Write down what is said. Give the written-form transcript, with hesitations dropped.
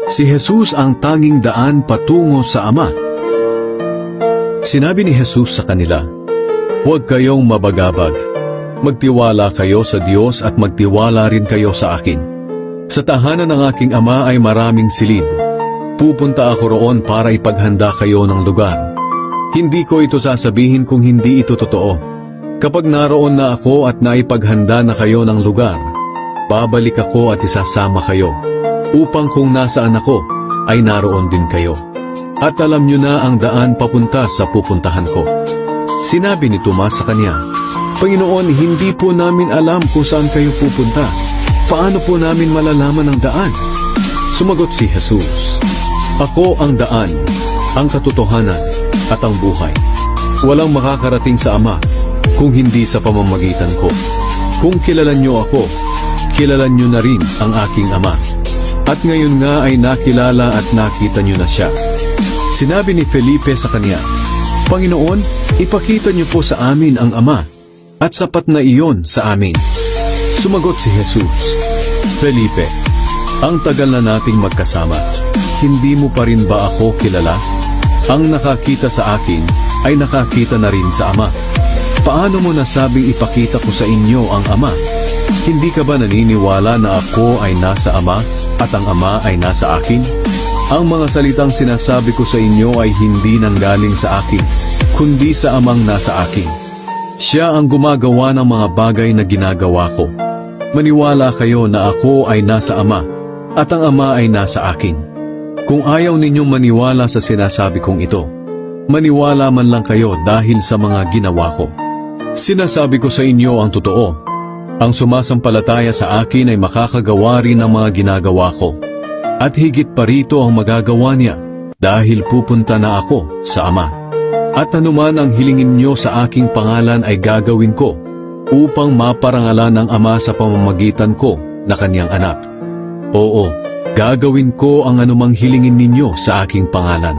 Si Jesus ang tanging daan patungo sa Ama. Sinabi ni Jesus sa kanila, "Huwag kayong mabagabag. Magtiwala kayo sa Diyos at magtiwala rin kayo sa akin. Sa tahanan ng aking Ama ay maraming silid. Pupunta ako roon para ipaghanda kayo ng lugar. Hindi ko ito sasabihin kung hindi ito totoo. Kapag naroon na ako at naipaghanda na kayo ng lugar, babalik ako at isasama kayo, upang kung nasaan ako, ay naroon din kayo. At alam nyo na ang daan papunta sa pupuntahan ko." Sinabi ni Tomas sa kanya, "Panginoon, hindi po namin alam kung saan kayo pupunta. Paano po namin malalaman ang daan?" Sumagot si Jesus, "Ako ang daan, ang katotohanan, at ang buhay. Walang makakarating sa Ama kung hindi sa pamamagitan ko. Kung kilalan nyo ako, kilalan nyo na rin ang aking Ama. At ngayon nga ay nakilala at nakita nyo na siya." Sinabi ni Felipe sa kanya, "Panginoon, ipakita nyo po sa amin ang Ama, at sapat na iyon sa amin." Sumagot si Jesus, "Felipe, ang tagal na nating magkasama. Hindi mo pa rin ba ako kilala? Ang nakakita sa akin ay nakakita na rin sa Ama. Paano mo nasabing ipakita ko sa inyo ang Ama? Hindi ka ba naniniwala na ako ay nasa Ama at ang Ama ay nasa akin? Ang mga salitang sinasabi ko sa inyo ay hindi nanggaling sa akin, kundi sa Amang nasa akin. Siya ang gumagawa ng mga bagay na ginagawa ko. Maniwala kayo na ako ay nasa Ama at ang Ama ay nasa akin. Kung ayaw ninyong maniwala sa sinasabi kong ito, maniwala man lang kayo dahil sa mga ginawa ko. Sinasabi ko sa inyo ang totoo. Ang sumasampalataya sa akin ay makakagawa rin ng mga ginagawa ko. At higit pa rito ang magagawa niya dahil pupunta na ako sa Ama. At anuman ang hilingin nyo sa aking pangalan ay gagawin ko upang maparangalan ng Ama sa pamamagitan ko na kanyang anak. Oo, gagawin ko ang anumang hilingin ninyo sa aking pangalan.